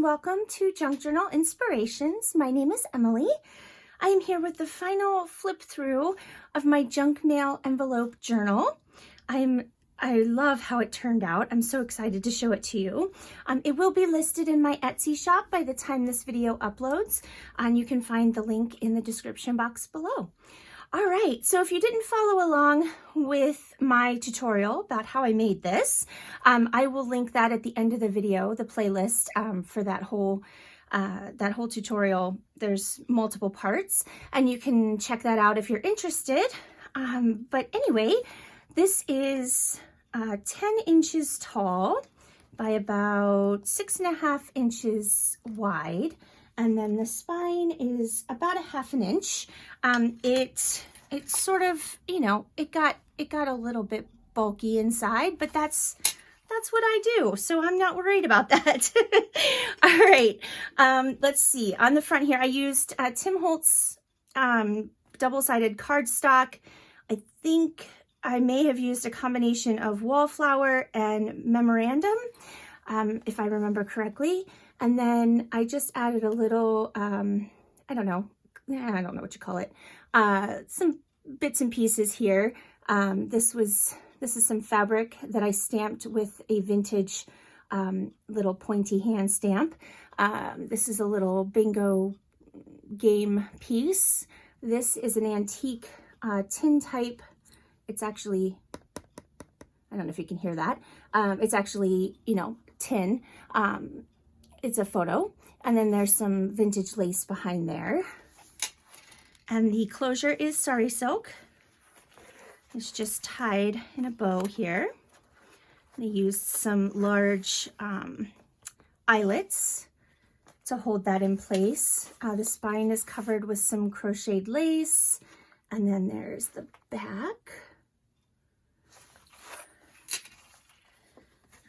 welcome to Junk Journal Inspirations. My name is Emily. I am here with the final flip through of my junk mail envelope journal. I love how it turned out. I'm so excited to show it to you. It will be listed in my Etsy shop by the time this video uploads, and you can find the link in the description box below. All right, so if you didn't follow along with my tutorial about how I made this, I will link that at the end of the video, the playlist for that whole tutorial. There's multiple parts, and you can check that out if you're interested. But anyway, this is 10 inches tall by about 6.5 inches wide. And then the spine is about 1/2 inch. It's sort of, you know, it got a little bit bulky inside, but that's what I do. So I'm not worried about that. All right. Let's see. On the front here, I used Tim Holtz double-sided cardstock. I think I may have used a combination of Wallflower and Memorandum, if I remember correctly. And then I just added a little, I don't know what you call it, some bits and pieces here. This is some fabric that I stamped with a vintage little pointy hand stamp. This is a little bingo game piece. This is an antique tin type. It's actually, I don't know if you can hear that. It's actually, you know, tin. It's a photo, and then there's some vintage lace behind there. And the closure is sari silk. It's just tied in a bow here. I used some large eyelets to hold that in place. The spine is covered with some crocheted lace, and then there's the back.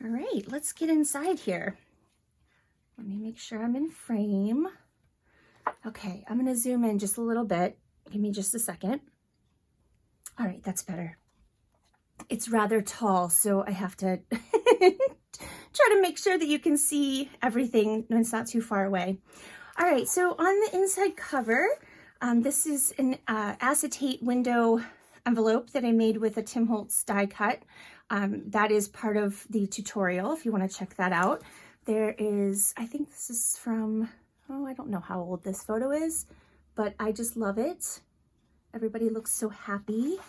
All right, let's get inside here. Let me make sure I'm in frame. Okay, I'm gonna zoom in just a little bit. Give me just a second. All right, that's better. It's rather tall, so I have to try to make sure that you can see everything when it's not too far away. All right, so on the inside cover, this is an acetate window envelope that I made with a Tim Holtz die cut. That is part of the tutorial if you want to check that out. There is, I think this is from, oh, I don't know how old this photo is, but I just love it. Everybody looks so happy.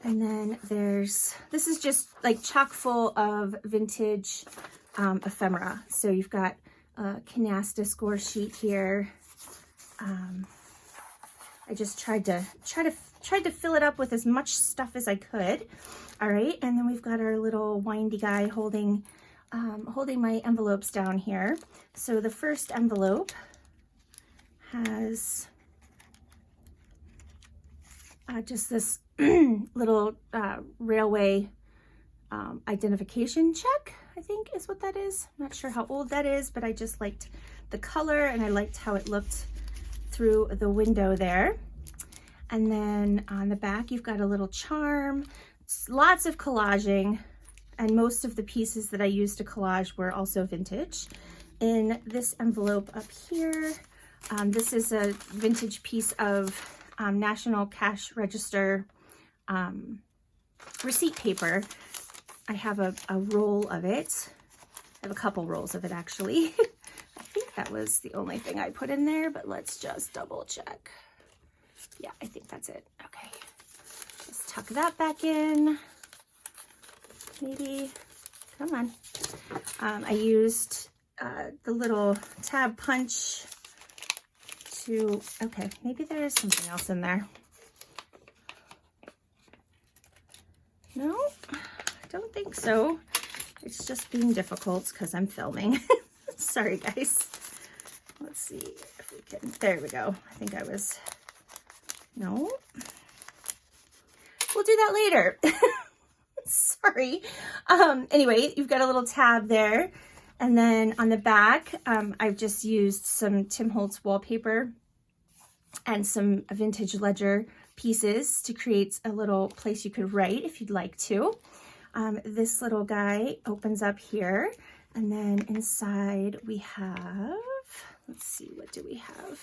And then this is just like chock full of vintage ephemera. So you've got a canasta score sheet here. I just tried to fill it up with as much stuff as I could. All right, and then we've got our little windy guy holding my envelopes down here. So the first envelope has just this little railway identification check, I think is what that is. I'm not sure how old that is, but I just liked the color and I liked how it looked through the window there. And then on the back, you've got a little charm. It's lots of collaging, and most of the pieces that I used to collage were also vintage. In this envelope up here, this is a vintage piece of National Cash Register receipt paper. I have a roll of it. I have a couple rolls of it, actually. I think that was the only thing I put in there, but let's just double check. Yeah, I think that's it. Okay, just tuck that back in. Maybe, come on. I used the little tab punch to, okay, maybe there is something else in there. No, I don't think so. It's just being difficult because I'm filming. Sorry, guys. Let's see if we can, there we go. I think I was, no. We'll do that later. Sorry. Anyway, you've got a little tab there. And then on the back, I've just used some Tim Holtz wallpaper and some vintage ledger pieces to create a little place you could write if you'd like to. This little guy opens up here, And then inside we have, let's see, what do we have?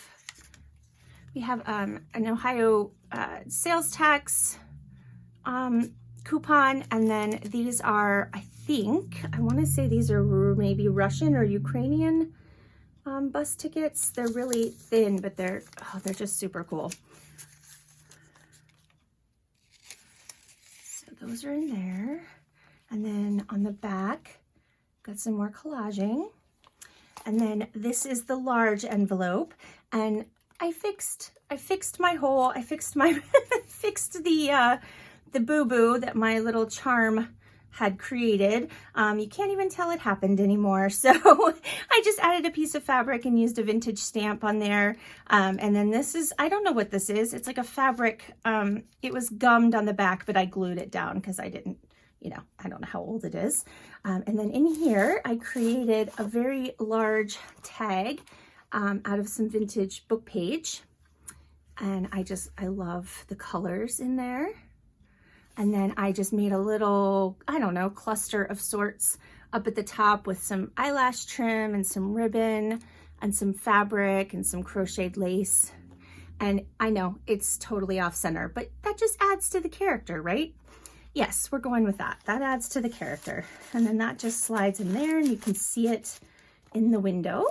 We have an Ohio sales tax coupon, and then these are, I want to say these are maybe Russian or Ukrainian bus tickets. They're really thin, but they're just super cool. So those are in there. And then on the back, got some more collaging. And then this is the large envelope, and I fixed the boo-boo that my little charm had created. You can't even tell it happened anymore. So I just added a piece of fabric and used a vintage stamp on there. And then this is, I don't know what this is. It's like a fabric. It was gummed on the back, but I glued it down because I didn't, I don't know how old it is. And then in here, I created a very large tag out of some vintage book page. And I love the colors in there. And then I just made a little, I don't know, cluster of sorts up at the top with some eyelash trim and some ribbon and some fabric and some crocheted lace. And I know it's totally off center, but that just adds to the character, right? Yes, we're going with that. That adds to the character. And then that just slides in there and you can see it in the window.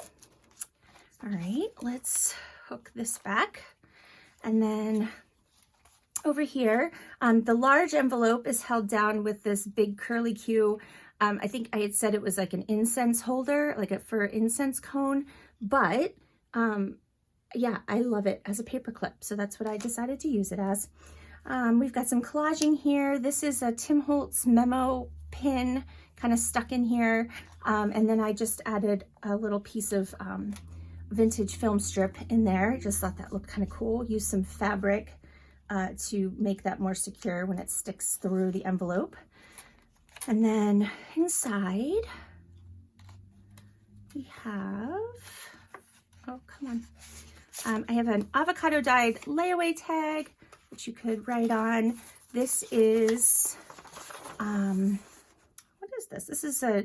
All right, let's hook this back. And then over here, the large envelope is held down with this big curly Q. I think I had said it was like an incense holder, like for incense cone, but yeah, I love it as a paper clip. So that's what I decided to use it as. We've got some collaging here. This is a Tim Holtz memo pin kind of stuck in here. And then I just added a little piece of vintage film strip in there. Just thought that looked kind of cool. Use some fabric to make that more secure when it sticks through the envelope. And then inside we have, oh, come on. I have an avocado dyed layaway tag, which you could write on. This is, what is this? This is a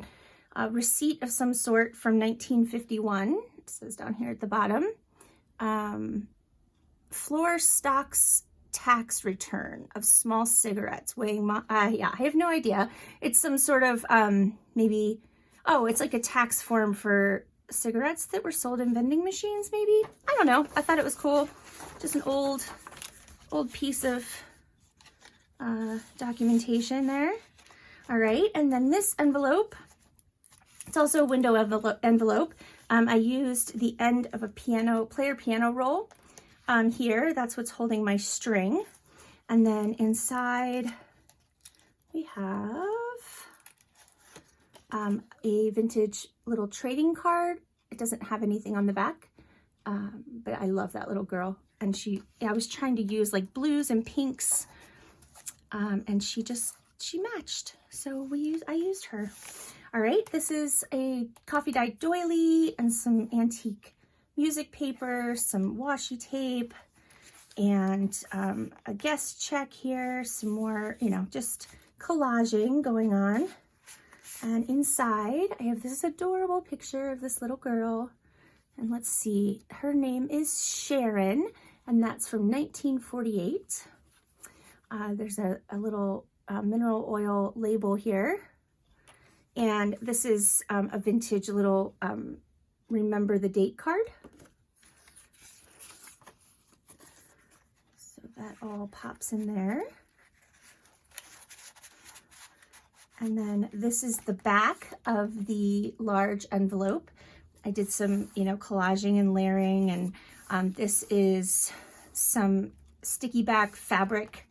receipt of some sort from 1951. It says down here at the bottom. Floor stocks tax return of small cigarettes weighing, yeah, I have no idea. It's some sort of, maybe, oh, it's like a tax form for cigarettes that were sold in vending machines, maybe? I don't know. I thought it was cool. Just an old piece of documentation there. All right, and then this envelope, it's also a window envelope. I used the end of a player piano roll here. That's what's holding my string. And then inside we have a vintage little trading card. It doesn't have anything on the back, but I love that little girl. And I was trying to use like blues and pinks, and she matched. So I used her. All right, this is a coffee dyed doily and some antique music paper, some washi tape, and a guest check here, some more, just collaging going on. And inside, I have this adorable picture of this little girl. And let's see, her name is Sharon, and that's from 1948. There's a little mineral oil label here. And this is a vintage little remember the date card. So that all pops in there. And then this is the back of the large envelope. I did some, collaging and layering, and this is some sticky back fabric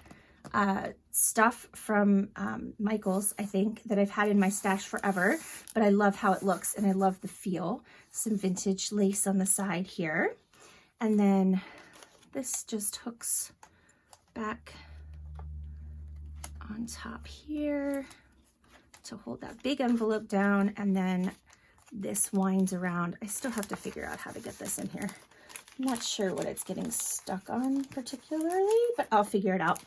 stuff from Michael's, I think, that I've had in my stash forever, but I love how it looks and I love the feel. Some vintage lace on the side here. And then this just hooks back on top here to hold that big envelope down, and then this winds around. I still have to figure out how to get this in here. I'm not sure what it's getting stuck on particularly, but I'll figure it out.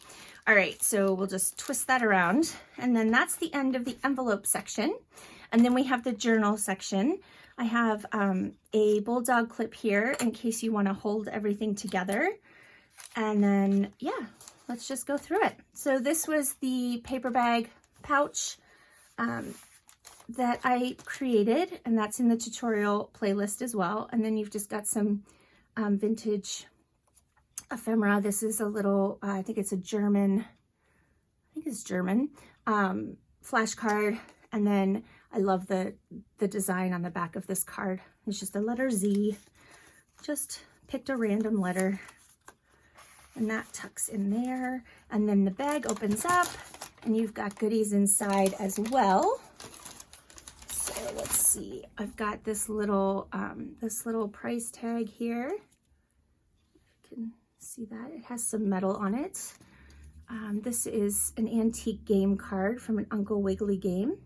All right, so we'll just twist that around, and then that's the end of the envelope section. And then we have the journal section. I have a bulldog clip here in case you want to hold everything together. And then, yeah, let's just go through it. So this was the paper bag pouch that I created, and that's in the tutorial playlist as well. And then you've just got some vintage ephemera. This is a little, I think it's German flashcard. And then I love the design on the back of this card. It's just a letter Z. Just picked a random letter, and that tucks in there. And then the bag opens up, and you've got goodies inside as well. So let's see. I've got this little price tag here. You can see that it has some metal on it. This is an antique game card from an Uncle Wiggily game.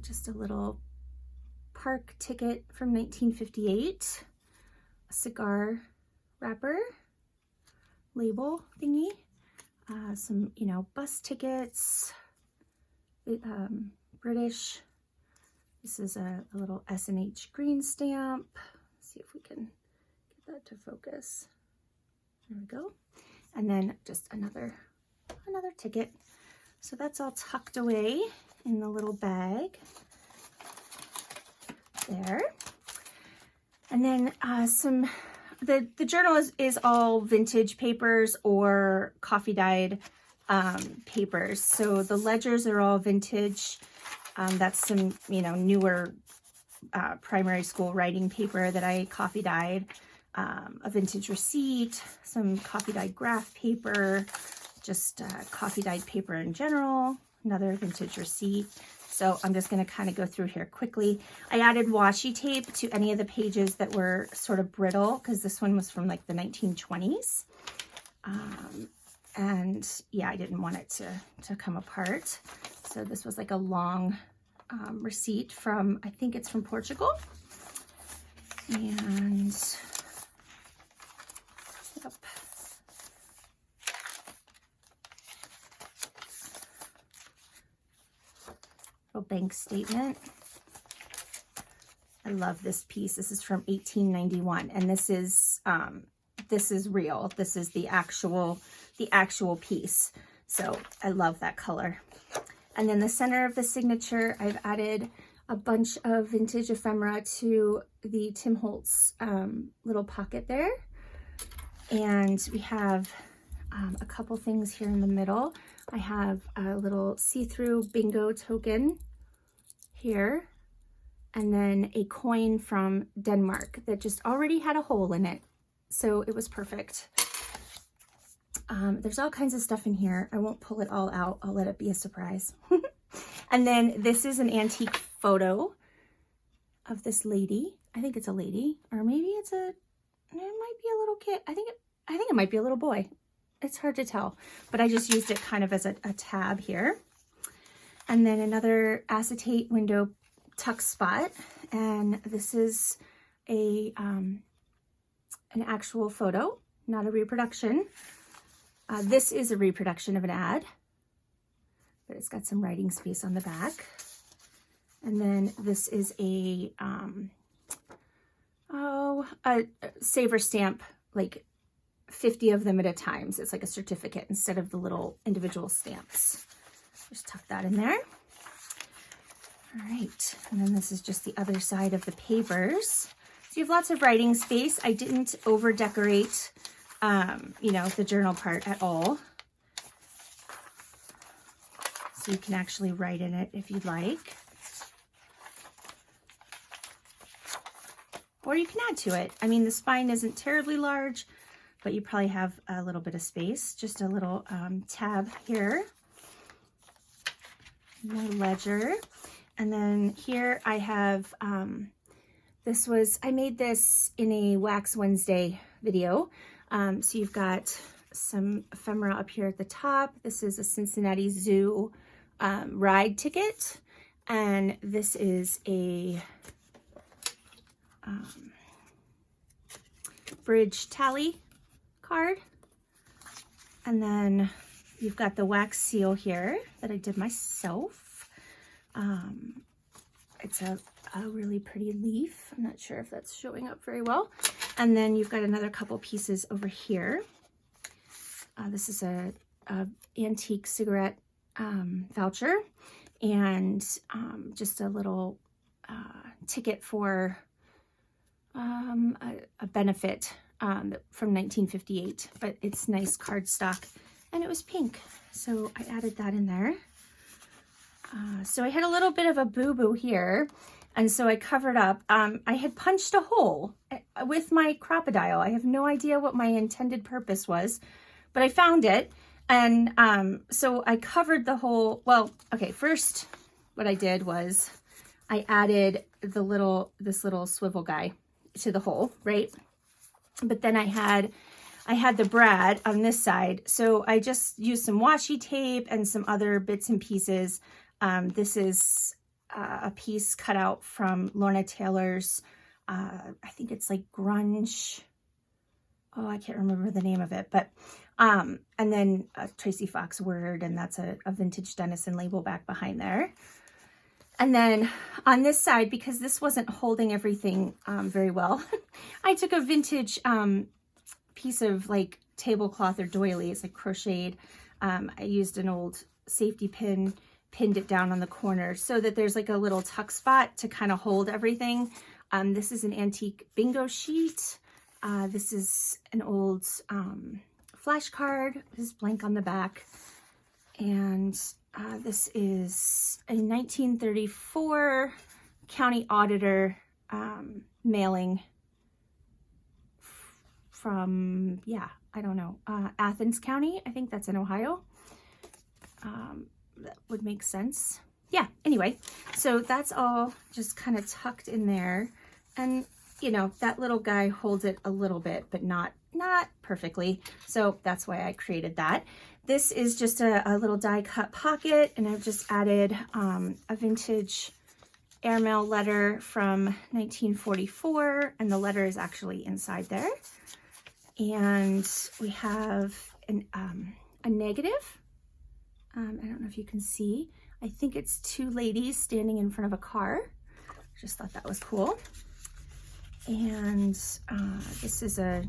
Just a little park ticket from 1958. A cigar wrapper label thingy. Some, bus tickets. British. This is a little S&H green stamp. Let's see if we can get that to focus. There we go. And then just another ticket. So that's all tucked away in the little bag there. And then the journal is all vintage papers or coffee dyed papers. So the ledgers are all vintage. That's some, newer primary school writing paper that I coffee dyed. A vintage receipt, some coffee dyed graph paper, just coffee dyed paper in general, another vintage receipt. So I'm just going to kind of go through here quickly. I added washi tape to any of the pages that were sort of brittle, because this one was from like the 1920s. And yeah, I didn't want it to come apart. So this was like a long receipt from, I think it's from Portugal. And yep. Little bank statement. I love this piece. This is from 1891, and this is real. This is the actual piece. So I love that color. And then the center of the signature, I've added a bunch of vintage ephemera to the Tim Holtz little pocket there. And we have a couple things here in the middle. I have a little see-through bingo token here, and then a coin from Denmark that just already had a hole in it. So it was perfect. There's all kinds of stuff in here. I won't pull it all out. I'll let it be a surprise. And then this is an antique photo of this lady. I think it's a lady, or maybe it might be a little kid. I think it might be a little boy. It's hard to tell, but I just used it kind of as a tab here. And then another acetate window tuck spot. And this is an actual photo, not a reproduction. This is a reproduction of an ad, but it's got some writing space on the back. And then this is a saver stamp, like 50 of them at a time. So it's like a certificate instead of the little individual stamps. Just tuck that in there. All right. And then this is just the other side of the papers. So you have lots of writing space. I didn't over decorate, the journal part at all. So you can actually write in it if you'd like. Or you can add to it. I mean, the spine isn't terribly large, but you probably have a little bit of space. Just a little tab here. My ledger. And then here I have, I made this in a Wax Wednesday video. So you've got some ephemera up here at the top. This is a Cincinnati Zoo ride ticket. And this is a bridge tally card. And then you've got the wax seal here that I did myself. It's a really pretty leaf. I'm not sure if that's showing up very well. And then you've got another couple pieces over here. This is a antique cigarette voucher, and just a little ticket for a benefit from 1958, but it's nice cardstock, and it was pink, so I added that in there. So I had a little bit of a boo-boo here, and so I covered up. I had punched a hole with my Crop-A-Dile. I have no idea what my intended purpose was, but I found it, and so I covered the hole. Well, okay, first what I did was I added this little swivel guy to the hole, right? But then I had the brad on this side, so I just used some washi tape and some other bits and pieces. This is a piece cut out from Lorna Taylor's, I think it's like grunge. Oh, I can't remember the name of it, but, and then Tracy Fox Word, and that's a vintage Denison label back behind there. And then on this side, because this wasn't holding everything very well, I took a vintage piece of like tablecloth or doily. It's like crocheted. I used an old safety pin, pinned it down on the corner so that there's like a little tuck spot to kind of hold everything. This is an antique bingo sheet. This is an old flashcard. This is blank on the back. And this is a 1934 county auditor mailing from, yeah, I don't know, Athens County. I think that's in Ohio. That would make sense. Yeah, anyway, so that's all just kind of tucked in there. And, you know, that little guy holds it a little bit, but not perfectly. So that's why I created that. This is just a little die cut pocket, and I've just added a vintage airmail letter from 1944, and the letter is actually inside there. And we have a negative. I don't know if you can see. I think it's two ladies standing in front of a car. Just thought that was cool. And this is a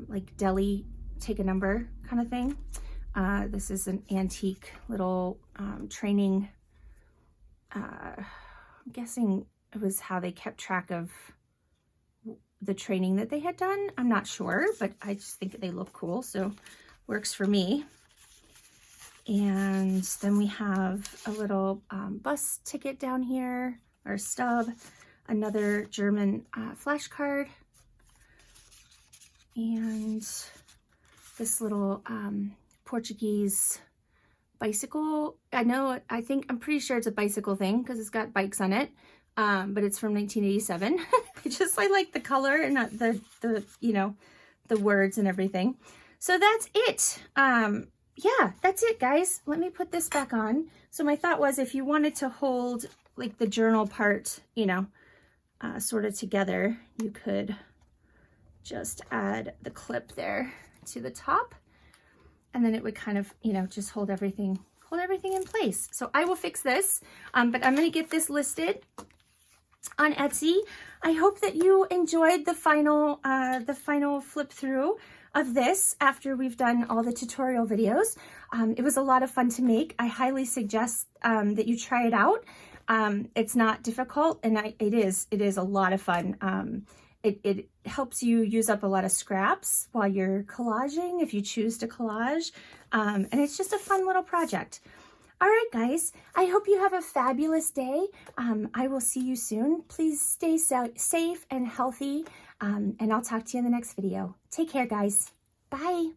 like deli take a number kind of thing. This is an antique little training. I'm guessing it was how they kept track of the training that they had done. I'm not sure, but I just think they look cool, so works for me. And then we have a little bus ticket down here, or stub, another German flashcard, and this little Portuguese bicycle. I'm pretty sure it's a bicycle thing because it's got bikes on it, but it's from 1987. I like the color and not the you know, the words and everything. So that's it. Yeah, that's it, guys. Let me put this back on. So my thought was, if you wanted to hold like the journal part, you know, sort of together, you could just add the clip there to the top, and then it would kind of, you know, just hold everything in place. So I will fix this, but I'm going to get this listed on Etsy. I hope that you enjoyed the final flip through of this after we've done all the tutorial videos. It was a lot of fun to make. I highly suggest that you try it out. It's not difficult, and it is a lot of fun. It helps you use up a lot of scraps while you're collaging, if you choose to collage, and it's just a fun little project. All right, guys, I hope you have a fabulous day. I will see you soon. Please stay safe and healthy, and I'll talk to you in the next video. Take care, guys. Bye.